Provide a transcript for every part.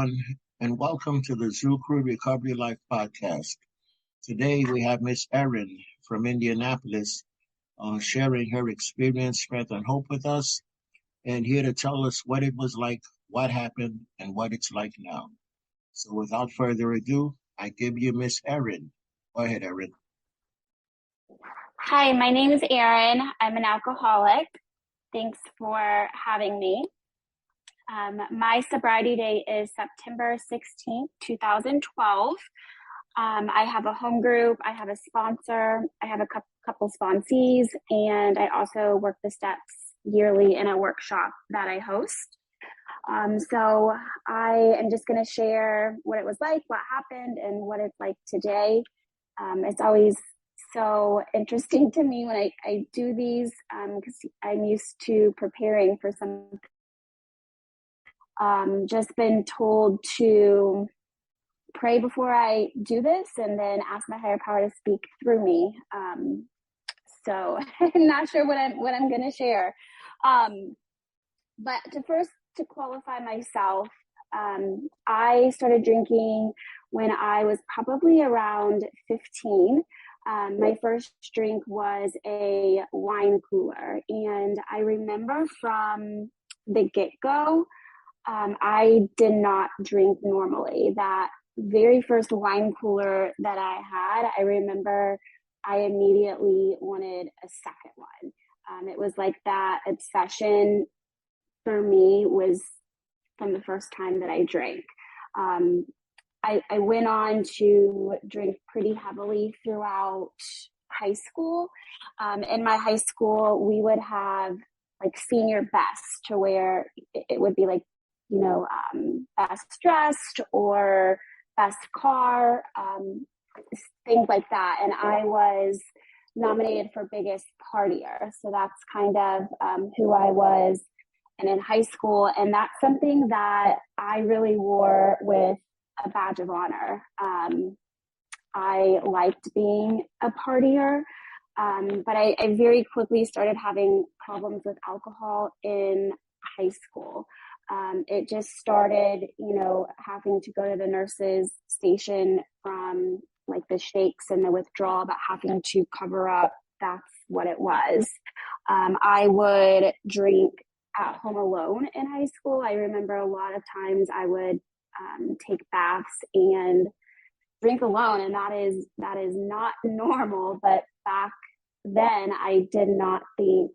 everyone, and welcome to the thru Recovery Life podcast. Today we have Miss Erin from Indianapolis sharing her experience, strength, and hope with us, and here to tell us what it was like, what happened, and what it's like now. So without further ado, I give you Miss Erin. Go ahead, Erin. Hi, my name is Erin. I'm an alcoholic. Thanks for having me. My sobriety date is September 16th, 2012. I have a home group, I have a sponsor, I have a couple sponsees, and I also work the steps yearly in a workshop that I host. So I am just going to share what it was like, what happened, and what it's like today. It's always so interesting to me when I do these because I'm used to preparing for something. Just been told to pray before I do this and then ask my higher power to speak through me. So I'm not sure what I'm going to share. But to qualify myself, I started drinking when I was probably around 15. My first drink was a wine cooler, and I remember from the get-go, I did not drink normally. That very first wine cooler that I had, I remember I immediately wanted a second one. It was like that obsession for me was from the first time that I drank. I went on to drink pretty heavily throughout high school. In my high school, we would have like senior best to where it would be like, best dressed or best car, things like that. And I was nominated for biggest partier. So that's kind of who I was and in high school. And that's something that I really wore with a badge of honor. I liked being a partier, but I very quickly started having problems with alcohol in high school. It just started, having to go to the nurse's station from like the shakes and the withdrawal, about having to cover up. That's what it was. I would drink at home alone in high school. I remember a lot of times I would take baths and drink alone, and that is not normal. But back then, I did not think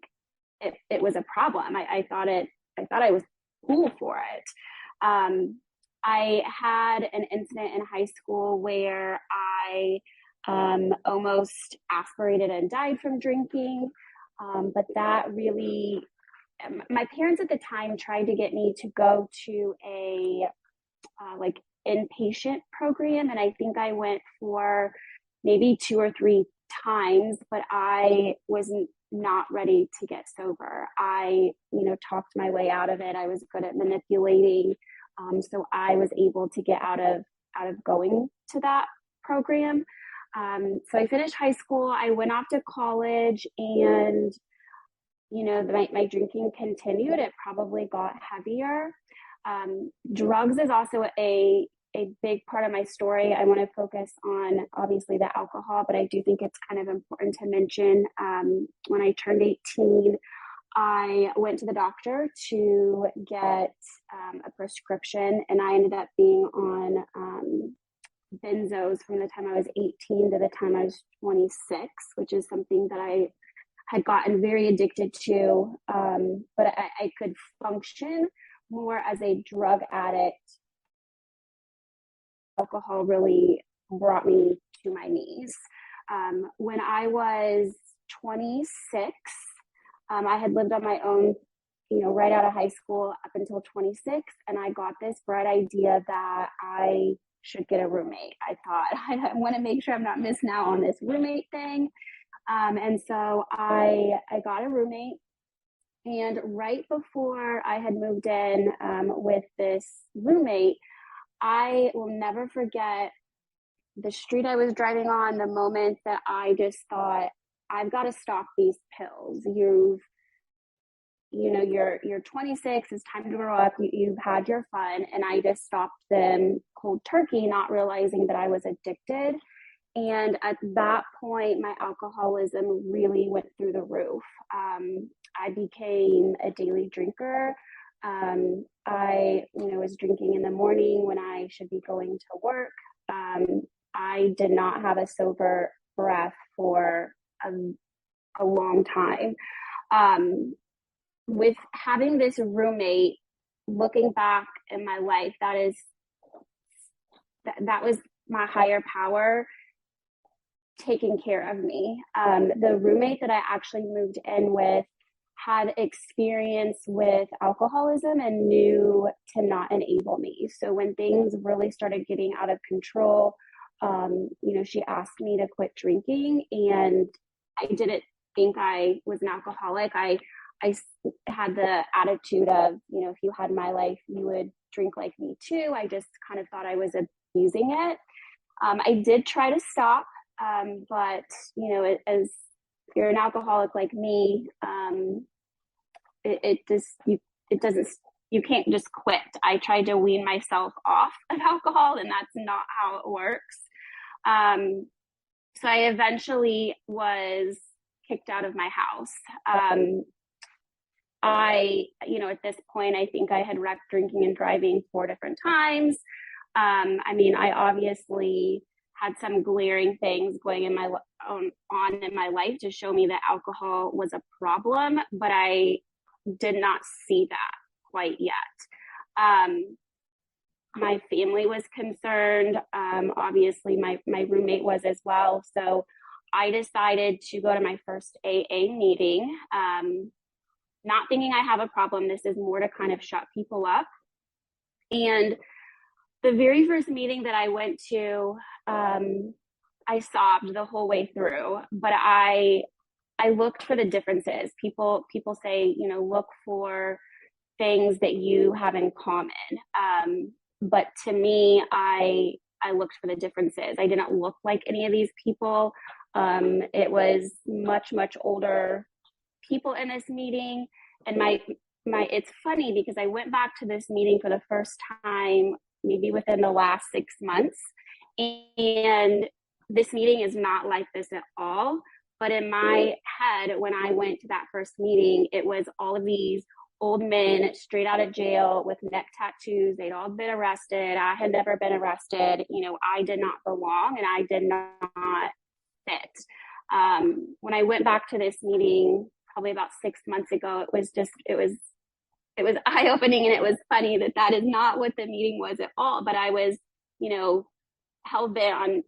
it was a problem. I thought I was cool for it. I had an incident in high school where I almost aspirated and died from drinking, but that really, my parents at the time tried to get me to go to a like inpatient program, and I think I went for maybe 2 or 3 times, but I wasn't not ready to get sober. I, talked my way out of it. I was good at manipulating. So I was able to get out of going to that program. So I finished high school. I went off to college, and, my drinking continued. It probably got heavier. Drugs is also a big part of my story. I want to focus on obviously the alcohol, but I do think it's kind of important to mention when I turned 18, I went to the doctor to get a prescription, and I ended up being on benzos from the time I was 18 to the time I was 26, which is something that I had gotten very addicted to, but I could function more as a drug addict. Alcohol really brought me to my knees. When I was 26, I had lived on my own, right out of high school up until 26, and I got this bright idea that I should get a roommate. I thought, I want to make sure I'm not missing out on this roommate thing. And so I got a roommate. And right before I had moved in with this roommate, I will never forget the street I was driving on, the moment that I just thought, I've got to stop these pills. you're 26, it's time to grow up, you've had your fun. And I just stopped them cold turkey, not realizing that I was addicted. And at that point, my alcoholism really went through the roof. I became a daily drinker. I was drinking in the morning when I should be going to work. I did not have a sober breath for a long time. With having this roommate, looking back in my life, that was my higher power taking care of me. The roommate that I actually moved in with had experience with alcoholism and knew to not enable me. So when things really started getting out of control, she asked me to quit drinking, and I didn't think I was an alcoholic. I had the attitude of, if you had my life, you would drink like me too. I just kind of thought I was abusing it. I did try to stop, but as if you're an alcoholic like me, you can't just quit. I tried to wean myself off of alcohol, and that's not how it works. So I eventually was kicked out of my house. At this point, I think I had wrecked drinking and driving 4 different times. I obviously had some glaring things going on in my life to show me that alcohol was a problem, but I did not see that quite yet. My family was concerned. Obviously, my roommate was as well. So I decided to go to my first AA meeting, not thinking I have a problem. This is more to kind of shut people up. And the very first meeting that I went to, I sobbed the whole way through, but I looked for the differences. People say, look for things that you have in common. But to me, I looked for the differences. I didn't look like any of these people. It was much, much older people in this meeting. And it's funny because I went back to this meeting for the first time, maybe within the last 6 months. And this meeting is not like this at all. But in my head, when I went to that first meeting, it was all of these old men straight out of jail with neck tattoos. They'd all been arrested. I had never been arrested. I did not belong, and I did not fit. When I went back to this meeting, probably about 6 months ago, it was eye-opening, and it was funny that is not what the meeting was at all. But I was, hell-bent on,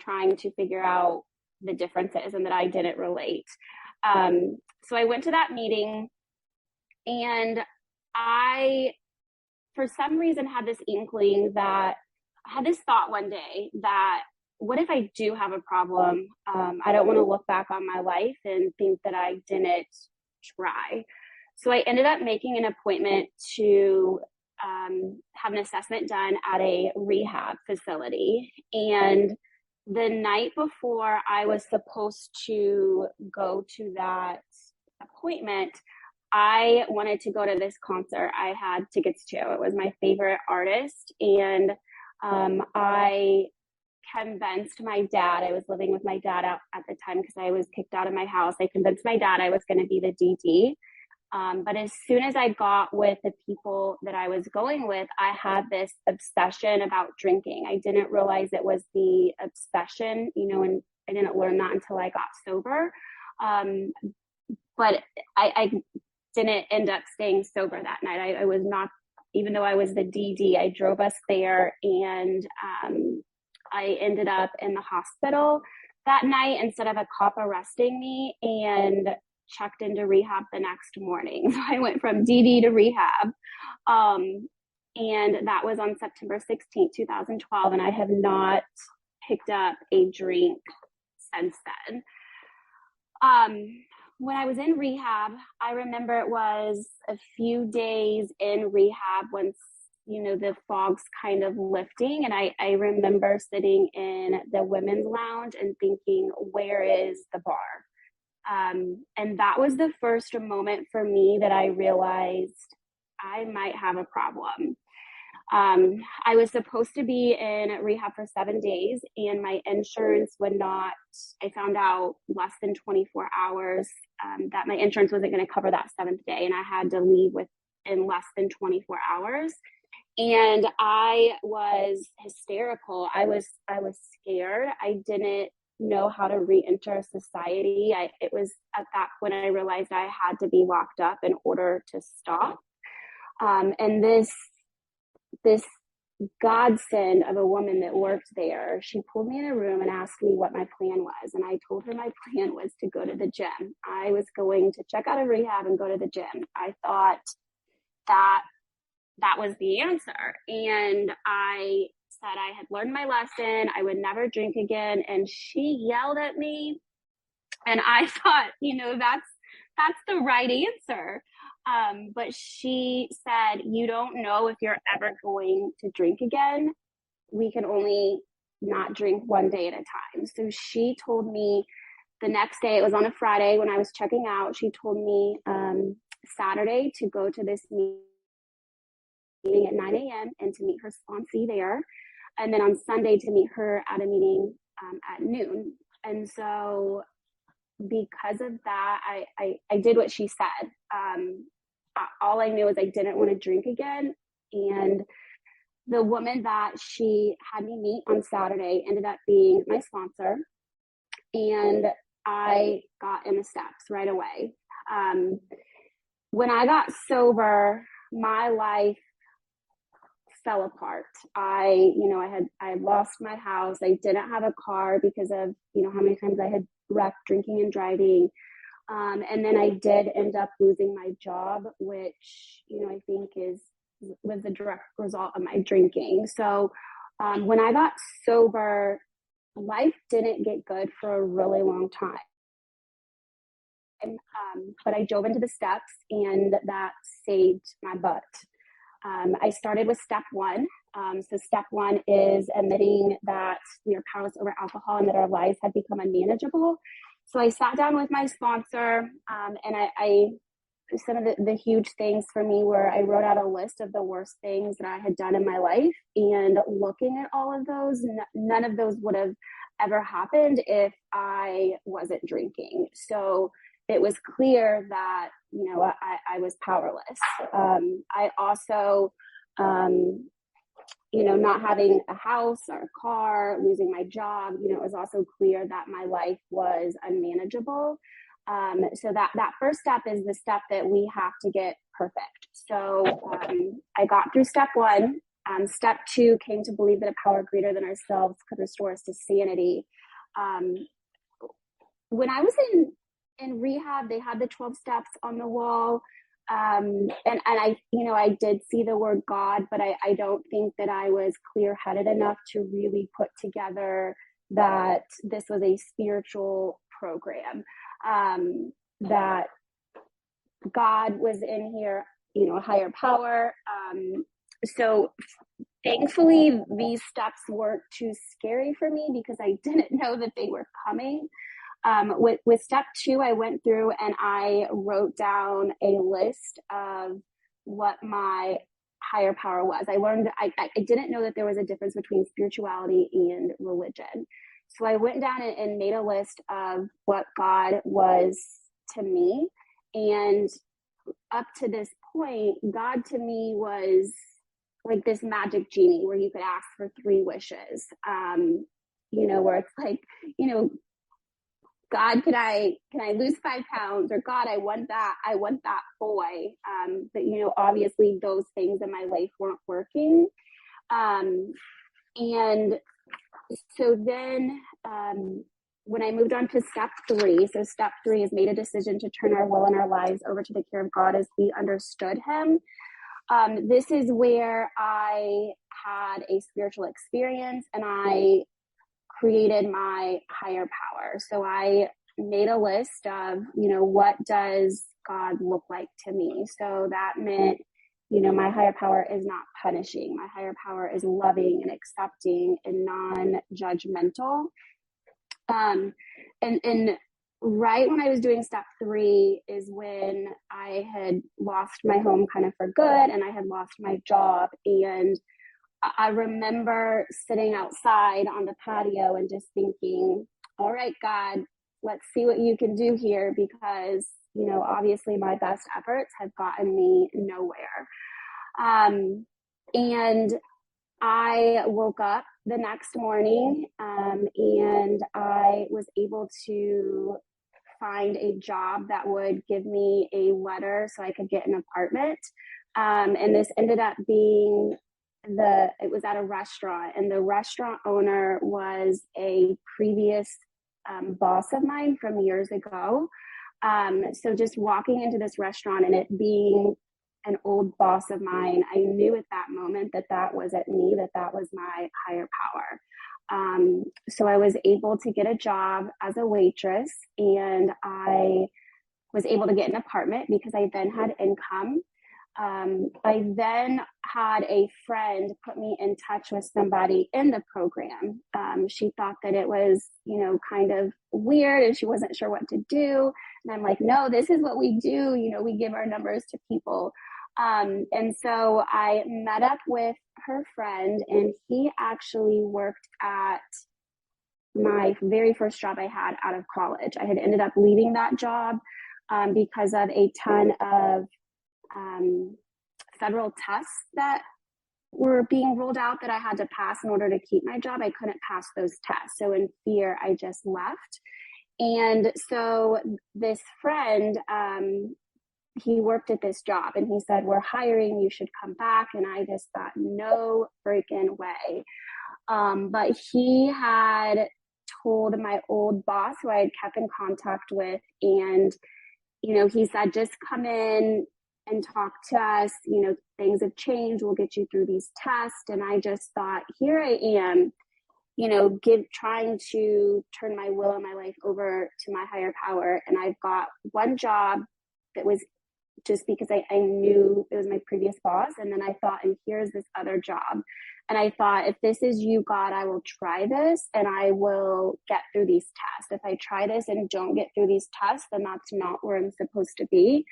trying to figure out the differences and that I didn't relate. So I went to that meeting, and I, for some reason, had this inkling that I had this thought one day that, what if I do have a problem? I don't want to look back on my life and think that I didn't try. So I ended up making an appointment to have an assessment done at a rehab facility. And the night before I was supposed to go to that appointment, I wanted to go to this concert I had tickets to. It was my favorite artist. And I convinced my dad, I was living with my dad at the time because I was kicked out of my house. I convinced my dad I was going to be the DD. But as soon as I got with the people that I was going with, I had this obsession about drinking. I didn't realize it was the obsession, and I didn't learn that until I got sober. But I didn't end up staying sober that night. I was not, even though I was the DD, I drove us there, and I ended up in the hospital that night instead of a cop arresting me, and checked into rehab the next morning. So I went from DD to rehab. And that was on September 16th, 2012. And I have not picked up a drink since then. When I was in rehab, I remember it was a few days in rehab once, the fog's kind of lifting. And I remember sitting in the women's lounge and thinking, where is the bar? And that was the first moment for me that I realized I might have a problem. I was supposed to be in rehab for 7 days, and my insurance would not, I found out less than 24 hours that my insurance wasn't going to cover that 7th day, and I had to leave within less than 24 hours. And I was hysterical. I was scared. I didn't know how to re-enter society. It was at that point I realized I had to be locked up in order to stop. And this godsend of a woman that worked there, she pulled me in a room and asked me what my plan was. And I told her my plan was to go to the gym. I was going to check out of rehab and go to the gym. I thought that was the answer. And I said I had learned my lesson. I would never drink again. And she yelled at me. And I thought, that's the right answer. But she said, you don't know if you're ever going to drink again. We can only not drink one day at a time. So she told me the next day, it was on a Friday when I was checking out, she told me Saturday to go to this meeting at 9 a.m. and to meet her sponsee there. And then on Sunday to meet her at a meeting at noon. And so because of that, I did what she said. All I knew is I didn't want to drink again. And the woman that she had me meet on Saturday ended up being my sponsor. And I got in the steps right away. When I got sober, my life fell apart. I had lost my house. I didn't have a car because of, how many times I had wrecked drinking and driving. And then I did end up losing my job, which, I think was the direct result of my drinking. So when I got sober, life didn't get good for a really long time. But I dove into the steps, and that saved my butt. I started with step 1. So step 1 is admitting that we are powerless over alcohol and that our lives had become unmanageable. So I sat down with my sponsor, and I some of the huge things for me were I wrote out a list of the worst things that I had done in my life, and looking at all of those, none of those would have ever happened if I wasn't drinking. So it was clear that, I was powerless. I also, not having a house or a car, losing my job, it was also clear that my life was unmanageable. So that first step is the step that we have to get perfect. So I got through step 1. Step 2 came to believe that a power greater than ourselves could restore us to sanity. When I was in rehab, they had the 12 steps on the wall. And I did see the word God, but I don't think that I was clear-headed enough to really put together that this was a spiritual program, that God was in here, a higher power. So thankfully, these steps weren't too scary for me because I didn't know that they were coming. With step 2, I went through and I wrote down a list of what my higher power was. I learned, I didn't know that there was a difference between spirituality and religion. So I went down and made a list of what God was to me. And up to this point, God to me was like this magic genie where you could ask for 3 wishes, where it's like, God, can I lose 5 pounds? Or God, I want that boy. But obviously those things in my life weren't working. And so then when I moved on to step 3, so step 3 is made a decision to turn our will and our lives over to the care of God as we understood him. This is where I had a spiritual experience and I created my higher power. So I made a list of, what does God look like to me? So that meant, my higher power is not punishing. My higher power is loving and accepting and non-judgmental. And right when I was doing step 3 is when I had lost my home kind of for good, and I had lost my job. And I remember sitting outside on the patio and just thinking, all right, God, let's see what you can do here, because, obviously my best efforts have gotten me nowhere. And I woke up the next morning, and I was able to find a job that would give me a letter so I could get an apartment. And this ended up being it was at a restaurant, and the restaurant owner was a previous boss of mine from years ago. So just walking into this restaurant and it being an old boss of mine, I knew at that moment that wasn't me, that was my higher power. So I was able to get a job as a waitress, and I was able to get an apartment because I then had income. I then had a friend put me in touch with somebody in the program. She thought that it was, kind of weird, and she wasn't sure what to do. And I'm like, no, this is what we do. We give our numbers to people. And so I met up with her friend, and he actually worked at my very first job I had out of college. I had ended up leaving that job because of a ton of federal tests that were being rolled out that I had to pass in order to keep my job. I couldn't pass those tests. So in fear, I just left. And so this friend, he worked at this job, and he said, we're hiring, you should come back. And I just thought, no freaking way. But he had told my old boss, who I had kept in contact with, and, he said, just come in and talk to us. Things have changed. We'll get you through these tests. And I just thought, here I am, trying to turn my will and my life over to my higher power. And I've got one job that was just because I knew it was my previous boss. And then I thought, and here's this other job. And I thought, if this is you, God, I will try this and I will get through these tests. If I try this and don't get through these tests, then that's not where I'm supposed to be.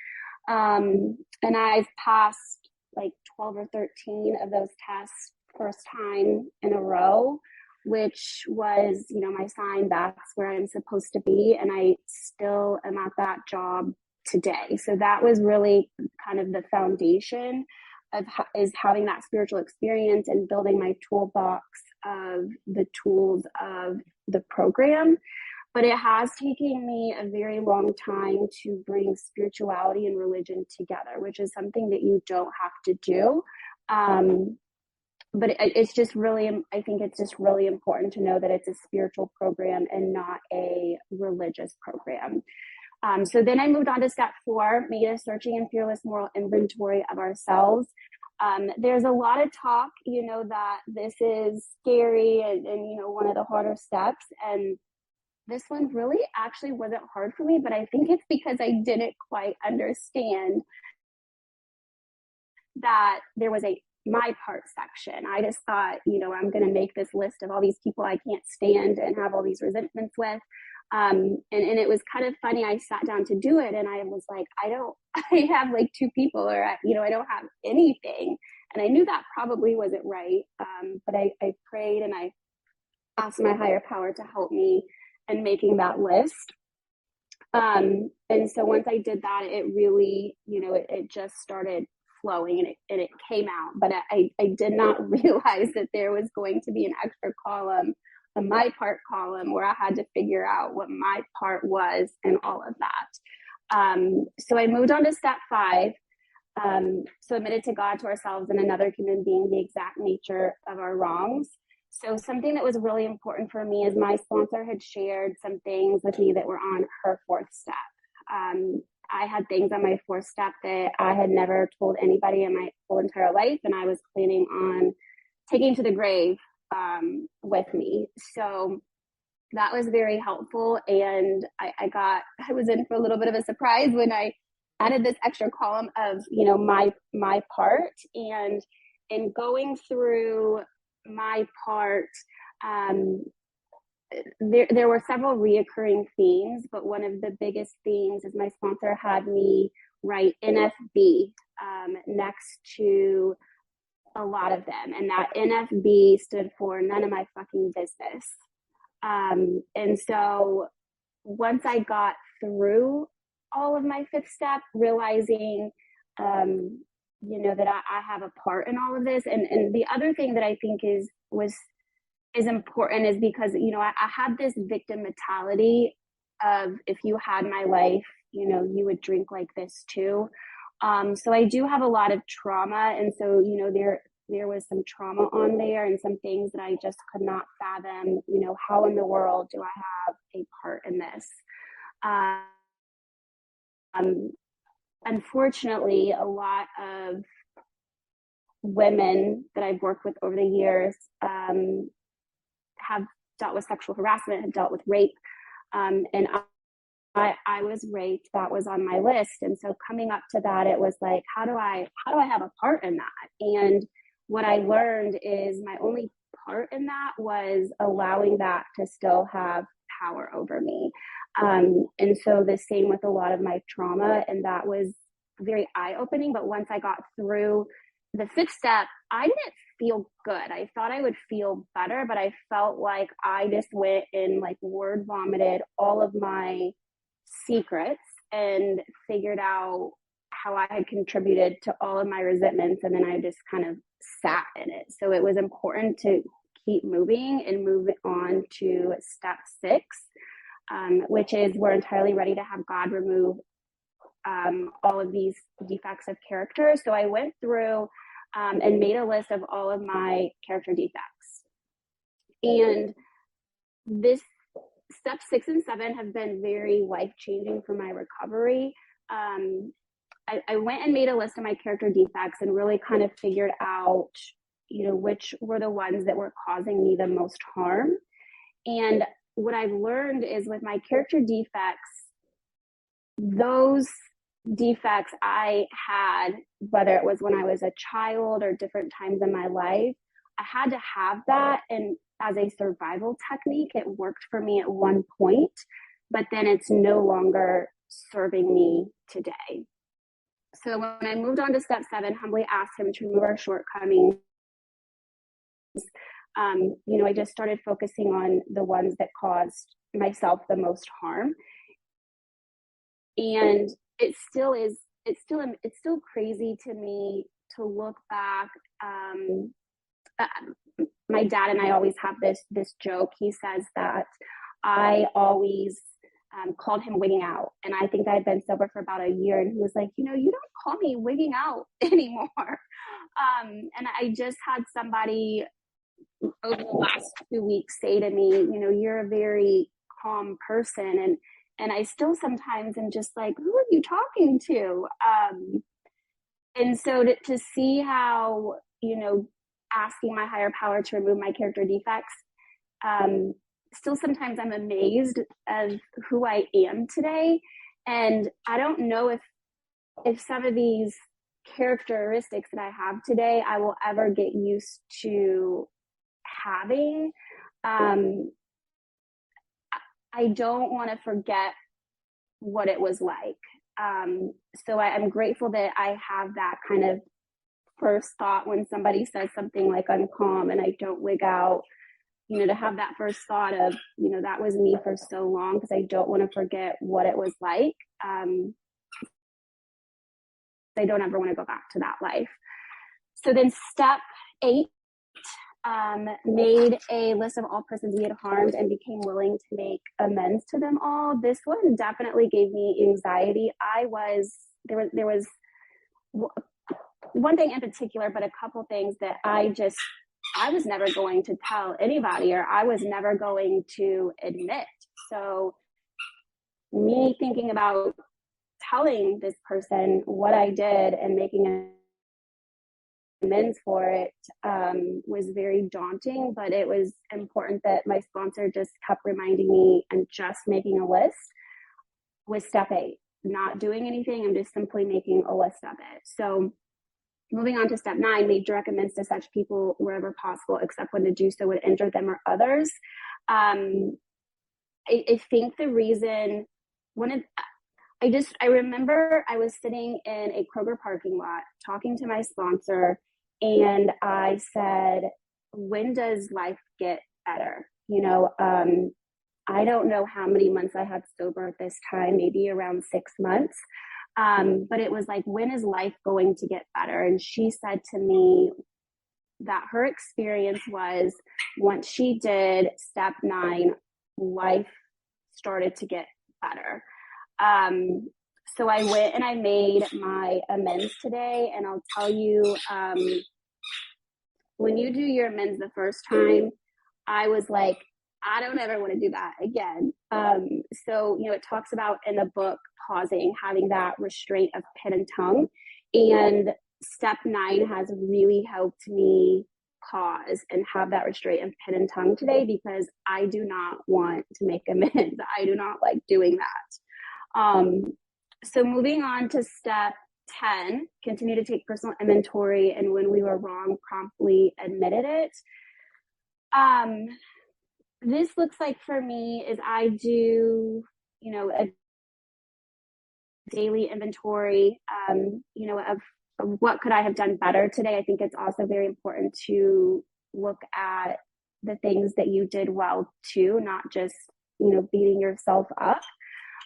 And I've passed like 12 or 13 of those tests first time in a row, which was, my sign that's where I'm supposed to be. And I still am at that job today. So that was really kind of the foundation of is having that spiritual experience and building my toolbox of the tools of the program. But it has taken me a very long time to bring spirituality and religion together, which is something that you don't have to do. But it's just really, I think it's just really important to know that it's a spiritual program and not a religious program. So then I moved on to step 4, made a searching and fearless moral inventory of ourselves. There's a lot of talk, that this is scary and one of the harder steps. And this one really actually wasn't hard for me, but I think it's because I didn't quite understand that there was a my part section. I just thought, I'm going to make this list of all these people I can't stand and have all these resentments with. And it was kind of funny. I sat down to do it and I was like, I have like 2 people, or, I don't have anything. And I knew that probably wasn't right. But I prayed and I asked my higher power to help me in making that list. And so once I did that, it really, it just started flowing and it came out. But I did not realize that there was going to be an extra column, a my part column, where I had to figure out what my part was and all of that. So I moved on to step 5. So admitted to God, to ourselves, and another human being the exact nature of our wrongs. So something that was really important for me is my sponsor had shared some things with me that were on her 4th step. I had things on my 4th step that I had never told anybody in my whole entire life, and I was planning on taking to the grave with me. So that was very helpful. And I was in for a little bit of a surprise when I added this extra column of, my part. And in going through my part, there were several reoccurring themes, but one of the biggest themes is my sponsor had me write NFB next to a lot of them. And that NFB stood for none of my fucking business. And so once I got through all of my fifth step, realizing, that I have a part in all of this. And the other thing that I think is important is because, I had this victim mentality of, if you had my life, you would drink like this too. So I do have a lot of trauma. And so, there was some trauma on there and some things that I just could not fathom, how in the world do I have a part in this? Unfortunately, a lot of women that I've worked with over the years have dealt with sexual harassment, have dealt with rape. And I was raped. That was on my list. And so coming up to that, it was like, how do I have a part in that? And what I learned is my only part in that was allowing that to still have power over me. And so the same with a lot of my trauma. And that was very eye-opening. But once I got through the fifth step, I didn't feel good. I thought I would feel better, but I felt like I just went and like word vomited all of my secrets and figured out how I had contributed to all of my resentments. And then I just kind of sat in it. So it was important to keep moving and move on to step 6, which is we're entirely ready to have God remove all of these defects of character. So I went through and made a list of all of my character defects. And this step 6 and 7 have been very life-changing for my recovery. I went and made a list of my character defects and really kind of figured out, which were the ones that were causing me the most harm. And what I've learned is with my character defects, those defects I had, whether it was when I was a child or different times in my life, I had to have that. And as a survival technique, it worked for me at one point, but then it's no longer serving me today. So when I moved on to step 7, humbly asked him to remove our shortcomings. I just started focusing on the ones that caused myself the most harm. And it's still crazy to me to look back. My dad and I always have this joke. He says that I always called him wigging out. And I think I had been sober for about a year. And he was like, you don't call me wigging out anymore. And I just had somebody over the last 2 weeks say to me, you're a very calm person. And I still sometimes am just like, who are you talking to? And so to see how, asking my higher power to remove my character defects, still sometimes I'm amazed of who I am today. And I don't know if some of these characteristics that I have today, I will ever get used to having. I don't want to forget what it was like. So I'm grateful that I have that kind of first thought when somebody says something like I'm calm and I don't wig out, to have that first thought of, that was me for so long, because I don't want to forget what it was like. I don't ever want to go back to that life. So then step 8, made a list of all persons we had harmed and became willing to make amends to them all. This one definitely gave me anxiety. There was one thing in particular, but a couple things that I was never going to tell anybody, or I was never going to admit. So me thinking about telling this person what I did and making amends for it was very daunting, but it was important that my sponsor just kept reminding me, and just making a list was step 8, not doing anything. I'm just simply making a list of it. So moving on to step 9, nature recommends to such people wherever possible, except when to do so would injure them or others. I think the reason, I remember I was sitting in a Kroger parking lot talking to my sponsor, and I said, when does life get better? I don't know how many months I had sober at this time, maybe around 6 months. But it was like, when is life going to get better? And she said to me that her experience was, once she did step 9, life started to get better. So I went and I made my amends today, and I'll tell you, when you do your amends the first time, I was like, I don't ever want to do that again. So, it talks about in the book, pausing, having that restraint of pen and tongue. And step 9 has really helped me pause and have that restraint of pen and tongue today, because I do not want to make amends. I do not like doing that. So moving on to step 10, continue to take personal inventory, and when we were wrong, promptly admitted it. This looks like for me is I do, a daily inventory, of what could I have done better today. I think it's also very important to look at the things that you did well too, not just, beating yourself up.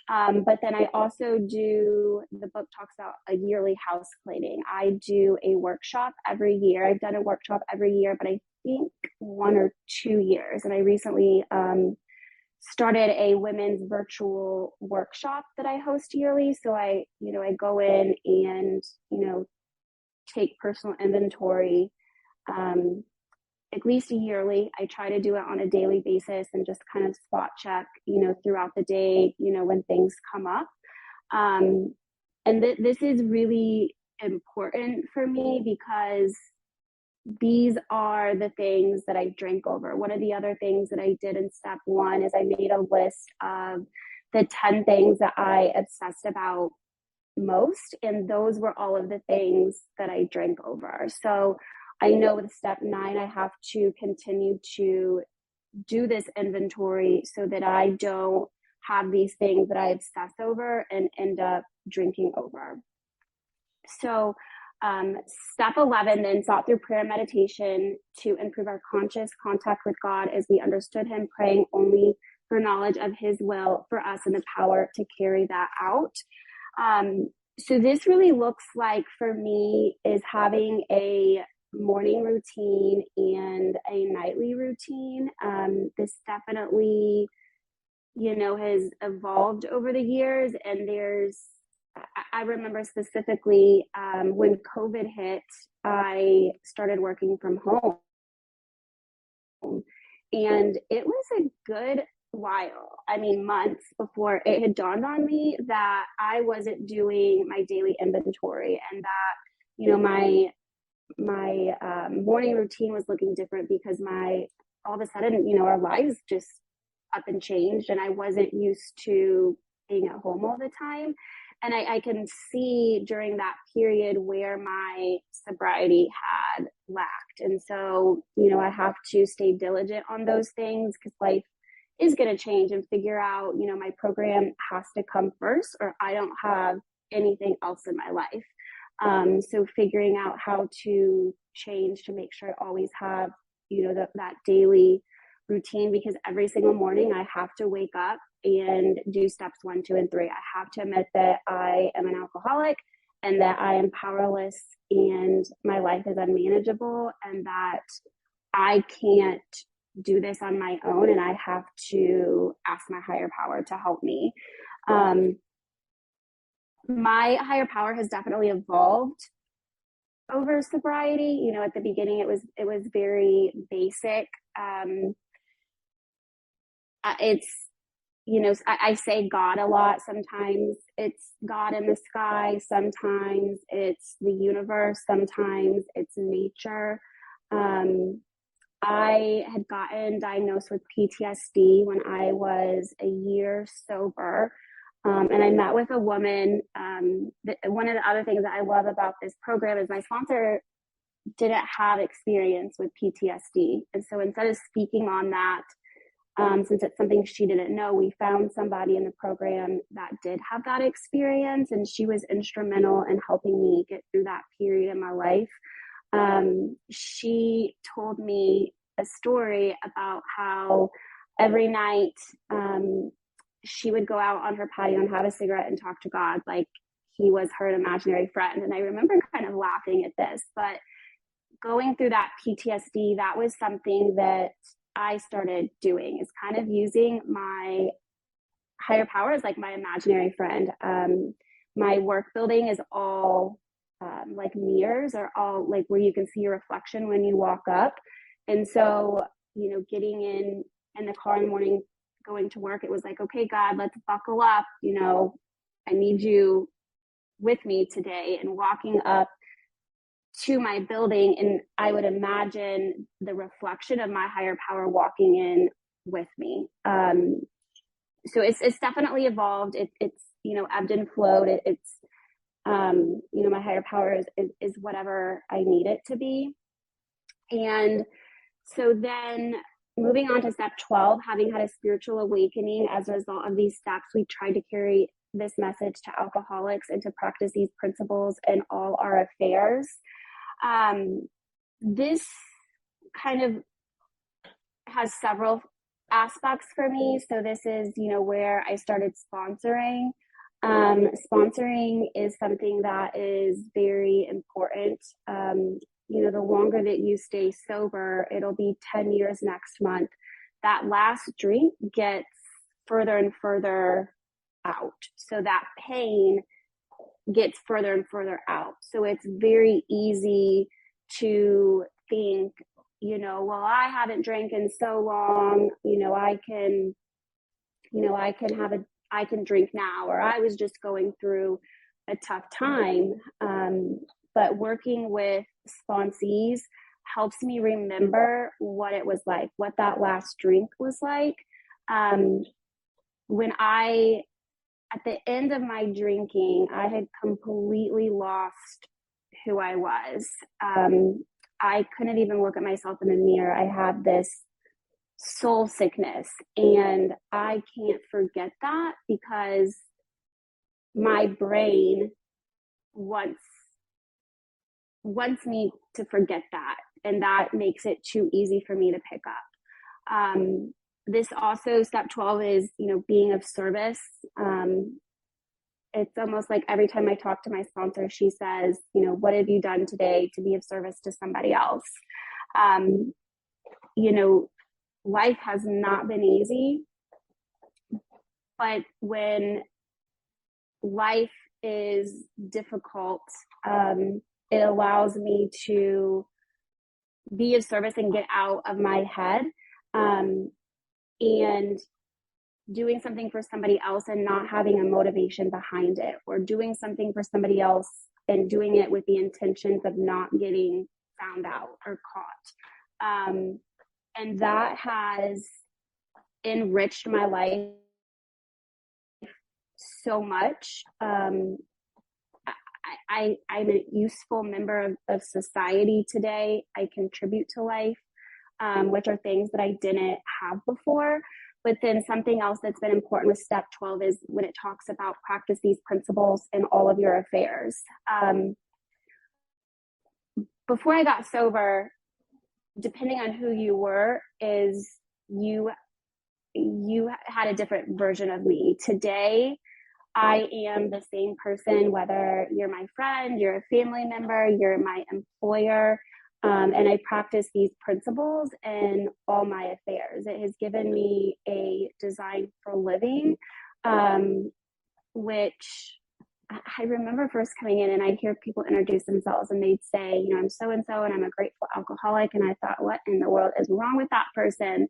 But then I also do, the book talks about a yearly house cleaning. I do a workshop every year. I've done a workshop every year, but I think 1 or 2 years. And I recently started a women's virtual workshop that I host yearly. So I go in and, take personal inventory at least yearly. I try to do it on a daily basis and just kind of spot check, throughout the day, when things come up. And this is really important for me, because these are the things that I drink over. One of the other things that I did in step 1 is I made a list of the 10 things that I obsessed about most, and those were all of the things that I drink over. So I know with step 9, I have to continue to do this inventory so that I don't have these things that I obsess over and end up drinking over. So step 11 then sought through prayer and meditation to improve our conscious contact with God as we understood him, praying only for knowledge of his will for us and the power to carry that out. So this really looks like for me is having a morning routine and a nightly routine. This definitely, has evolved over the years. And I remember specifically when COVID hit, I started working from home. And it was a good while, months before it had dawned on me that I wasn't doing my daily inventory, and that, my morning routine was looking different, because all of a sudden, our lives just up and changed, and I wasn't used to being at home all the time. And I can see during that period where my sobriety had lacked. And so, I have to stay diligent on those things, because life is going to change, and figure out, my program has to come first, or I don't have anything else in my life. So figuring out how to change to make sure I always have, that daily routine, because every single morning I have to wake up and do steps 1, 2, and 3. I have to admit that I am an alcoholic, and that I am powerless, and my life is unmanageable, and that I can't do this on my own, and I have to ask my higher power to help me. My higher power has definitely evolved over sobriety. At the beginning, it was very basic. It's, I say God a lot. Sometimes it's God in the sky. Sometimes it's the universe. Sometimes it's nature. I had gotten diagnosed with PTSD when I was a year sober. And I met with a woman. One of the other things that I love about this program is my sponsor didn't have experience with PTSD. And so instead of speaking on that, since it's something she didn't know, we found somebody in the program that did have that experience, and she was instrumental in helping me get through that period in my life. She told me a story about how every night she would go out on her patio and have a cigarette and talk to God like he was her imaginary friend. And I remember kind of laughing at this, but going through that PTSD, that was something that I started doing, is kind of using my higher power as like my imaginary friend. My work building is all like mirrors, or all like where you can see your reflection when you walk up. And so, getting in the car in the morning, going to work, it was like, okay, God, let's buckle up. I need you with me today. And walking up to my building, and I would imagine the reflection of my higher power walking in with me. So it's definitely evolved. It's ebbed and flowed. It's my higher power is whatever I need it to be. And so then moving on to step 12, having had a spiritual awakening as a result of these steps, we tried to carry this message to alcoholics and to practice these principles in all our affairs. This kind of has several aspects for me. So this is, where I started sponsoring. Sponsoring is something that is very important. The longer that you stay sober, it'll be 10 years next month. That last drink gets further and further out. So that pain gets further and further out. So it's very easy to think, well, I haven't drank in so long, I can drink now, or I was just going through a tough time. But working with sponsees helps me remember what it was like, what that last drink was like. At the end of my drinking, I had completely lost who I was. I couldn't even look at myself in the mirror. I had this soul sickness, and I can't forget that because my brain wants me to forget that, and that makes it too easy for me to pick up. This also, step 12 is, being of service. It's almost like every time I talk to my sponsor, she says, what have you done today to be of service to somebody else? Life has not been easy, but when life is difficult, it allows me to be of service and get out of my head, and doing something for somebody else and not having a motivation behind it, or doing something for somebody else and doing it with the intentions of not getting found out or caught. And that has enriched my life so much. I'm a useful member of society today. I contribute to life, which are things that I didn't have before. But then something else that's been important with step 12 is when it talks about practice these principles in all of your affairs. Before I got sober, depending on who you were, is you had a different version of me. Today, I am the same person, whether you're my friend, you're a family member, you're my employer, and I practice these principles in all my affairs. It has given me a design for living, which I remember first coming in and I'd hear people introduce themselves and they'd say, I'm so-and-so and I'm a grateful alcoholic. And I thought, what in the world is wrong with that person?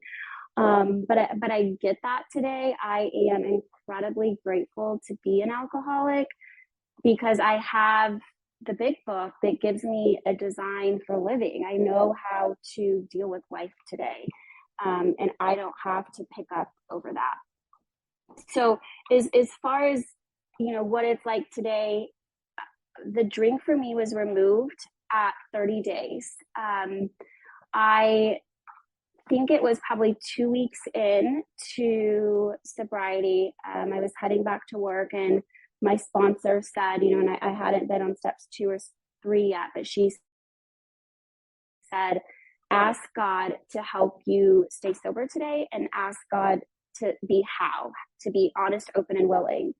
But I get that today. I am incredibly grateful to be an alcoholic because I have the big book that gives me a design for living. I know how to deal with life today. And I don't have to pick up over that. So as far as, what it's like today, the drink for me was removed at 30 days. I think it was probably 2 weeks in to sobriety. I was heading back to work, and my sponsor said, and I hadn't been on steps 2 or 3 yet, but she said, ask God to help you stay sober today, and ask God to be honest, open, and willing.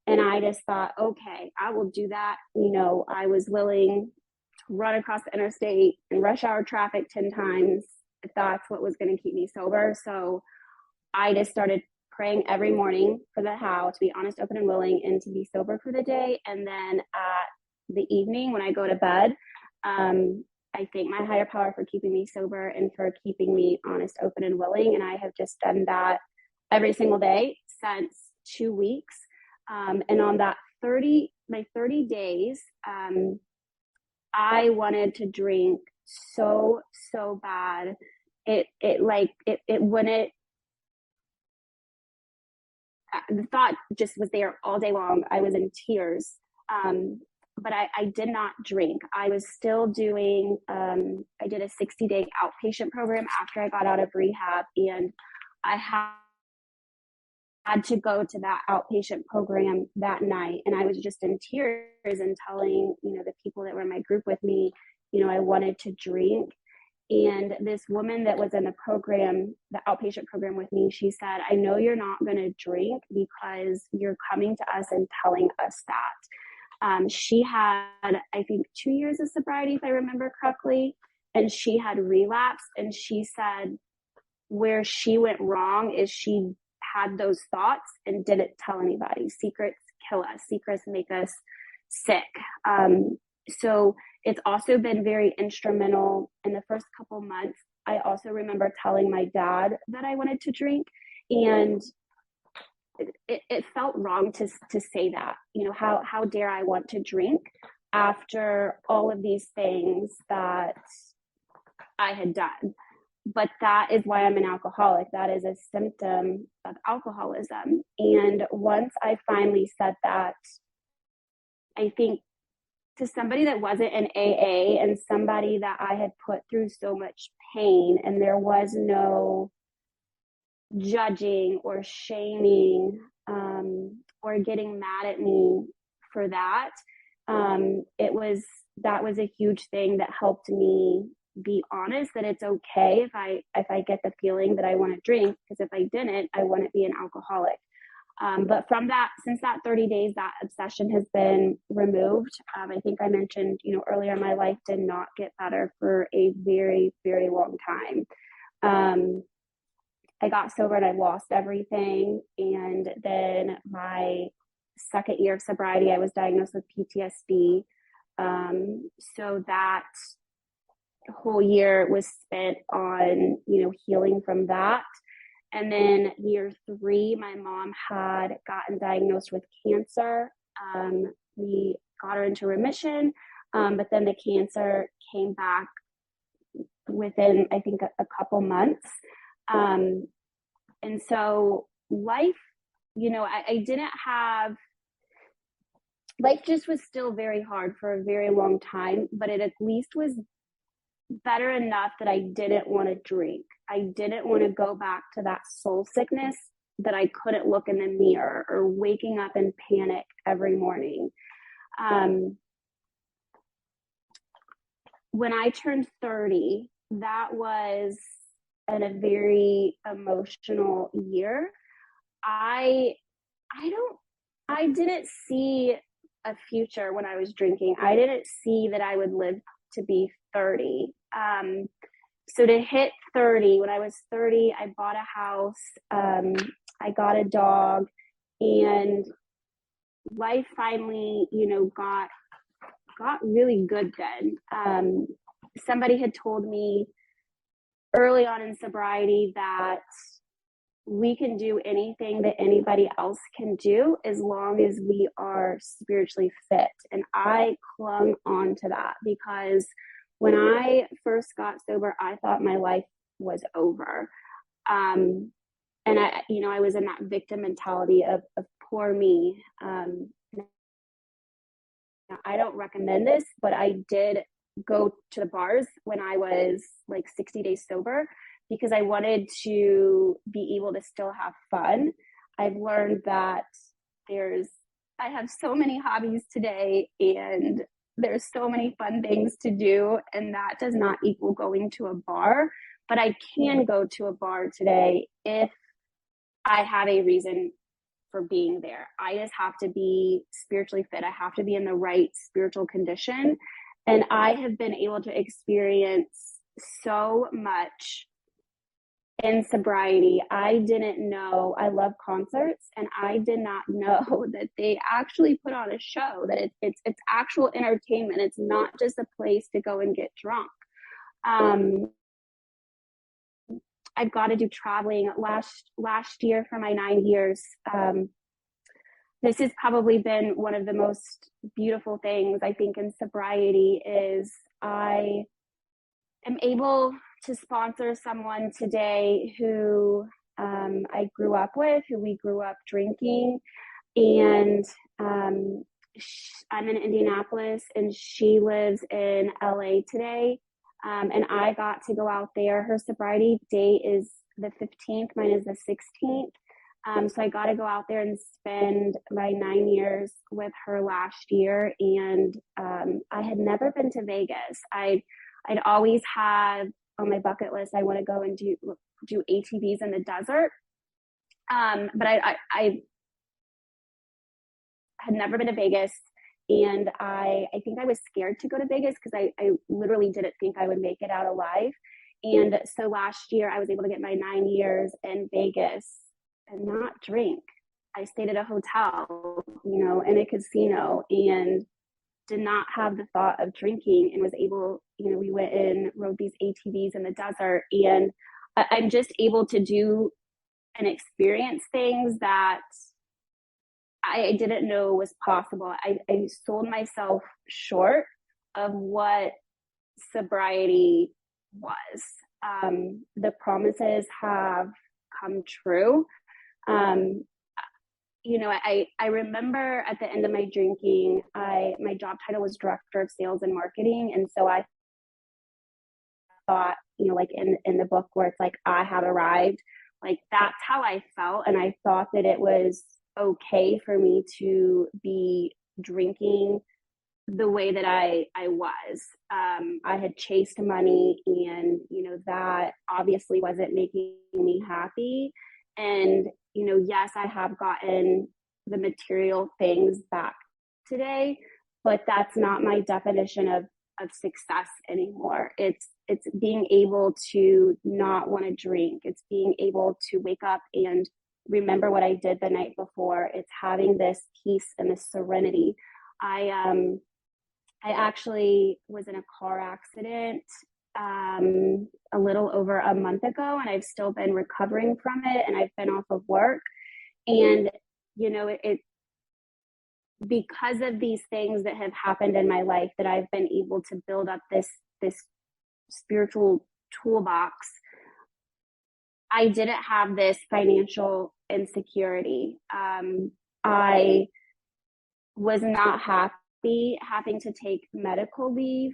And I just thought, okay, I will do that. I was willing to run across the interstate and rush hour traffic 10 times if that's what was going to keep me sober. So I just started praying every morning for the how, to be honest, open, and willing, and to be sober for the day. And then at the evening when I go to bed, I thank my higher power for keeping me sober and for keeping me honest, open, and willing. And I have just done that every single day since 2 weeks. And on that my 30 days, I wanted to drink so bad. It wouldn't, the thought just was there all day long. I was in tears. But I did not drink. I was still doing, I did a 60-day outpatient program after I got out of rehab, and I had to go to that outpatient program that night. And I was just in tears and telling, the people that were in my group with me, I wanted to drink. And this woman that was in the program, the outpatient program with me, she said, I know you're not going to drink because you're coming to us and telling us that. She had, I think, 2 years of sobriety, if I remember correctly, and she had relapsed. And she said where she went wrong is she had those thoughts and didn't tell anybody. Secrets kill us. Secrets make us sick. So it's also been very instrumental in the first couple months. I also remember telling my dad that I wanted to drink, and it felt wrong to say that. How dare I want to drink after all of these things that I had done? But that is why I'm an alcoholic. That is a symptom of alcoholism. And once I finally said that, I think to somebody that wasn't in AA and somebody that I had put through so much pain, and there was no judging or shaming or getting mad at me for that, that was a huge thing that helped me be honest that it's okay if I get the feeling that I want to drink, because if I didn't, I wouldn't be an alcoholic. But since that 30 days, that obsession has been removed. I think I mentioned, earlier, my life did not get better for a very, very long time. I got sober and I lost everything. And then my second year of sobriety, I was diagnosed with PTSD. So that whole year was spent on, healing from that. And then year 3, my mom had gotten diagnosed with cancer. We got her into remission, but then the cancer came back within, I think, a couple months. And so life, I didn't have, life just was still very hard for a very long time, but it at least was better enough that I didn't want to drink. I didn't want to go back to that soul sickness that I couldn't look in the mirror, or waking up in panic every morning. When I turned 30, that was in a very emotional year. I didn't see a future when I was drinking. I didn't see that I would live to be 30. So to hit 30, when I was 30, I bought a house, I got a dog, and life finally, got really good then. Somebody had told me early on in sobriety that we can do anything that anybody else can do as long as we are spiritually fit. And I clung on to that, because when I first got sober, I thought my life was over. And I was in that victim mentality of poor me. I don't recommend this, but I did go to the bars when I was like 60 days sober because I wanted to be able to still have fun. I've learned that I have so many hobbies today and there's so many fun things to do, and that does not equal going to a bar. But I can go to a bar today if I have a reason for being there. I just have to be spiritually fit. I have to be in the right spiritual condition. And I have been able to experience so much in sobriety. I didn't know, I love concerts, and I did not know that they actually put on a show, that it's actual entertainment. It's not just a place to go and get drunk. I've got to do traveling. Last year for my 9 years, this has probably been one of the most beautiful things I think in sobriety is I am able to sponsor someone today who I grew up with, who we grew up drinking, and I'm in Indianapolis and she lives in LA today. And I got to go out there. Her sobriety date is the 15th. Mine is the 16th. So I got to go out there and spend my 9 years with her last year. And I had never been to Vegas. I'd always had on my bucket list, I want to go and do ATVs in the desert. But I had never been to Vegas. And I think I was scared to go to Vegas because I literally didn't think I would make it out alive. And so last year I was able to get my 9 years in Vegas and not drink. I stayed at a hotel, in a casino, and did not have the thought of drinking, and was able, we went and rode these ATVs in the desert, and I'm just able to do and experience things that I didn't know was possible. I sold myself short of what sobriety was. The promises have come true. I remember at the end of my drinking, my job title was director of sales and marketing. And so I thought, like in the book where it's like, I have arrived, like that's how I felt. And I thought that it was okay for me to be drinking the way that I was. I had chased money, and that obviously wasn't making me happy. And yes, I have gotten the material things back today, but that's not my definition of success anymore. It's being able to not want to drink. It's being able to wake up and remember what I did the night before. It's having this peace and this serenity. I actually was in a car accident a little over a month ago, and I've still been recovering from it, and I've been off of work. And it because of these things that have happened in my life, that I've been able to build up this spiritual toolbox. I didn't have this financial insecurity. I was not happy having to take medical leave.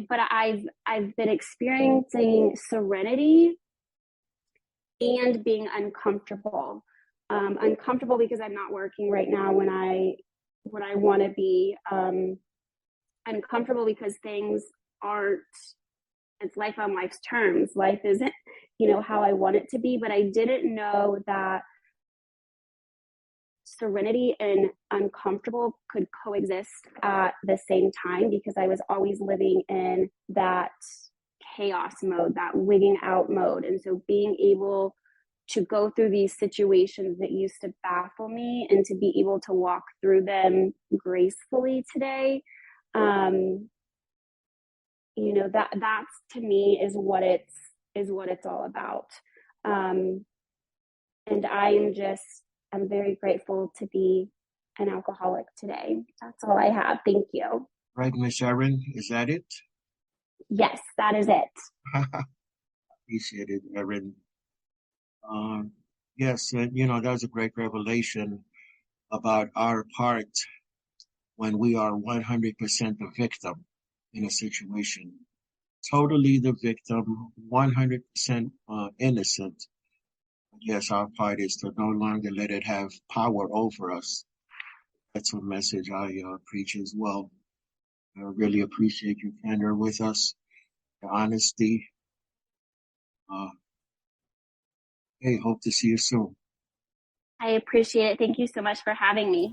But I've been experiencing serenity and being uncomfortable. Uncomfortable because I'm not working right now when I want to be. Uncomfortable because things aren't, it's life on life's terms. Life isn't, how I want it to be. But I didn't know that serenity and uncomfortable could coexist at the same time, because I was always living in that chaos mode, that wigging out mode. And so being able to go through these situations that used to baffle me and to be able to walk through them gracefully today, that's to me is what it's all about. And I'm very grateful to be an alcoholic today. That's all I have. Thank you. Right, Miss Erin, is that it? Yes, that is it. Appreciate it, Erin. Um, yes, and that was a great revelation about our part when we are 100% the victim in a situation. Totally the victim, 100% innocent. Yes, our part is to no longer let it have power over us. That's a message I preach as well. I really appreciate your candor with us, your honesty. Uh, hey, hope to see you soon. I appreciate it. Thank you so much for having me.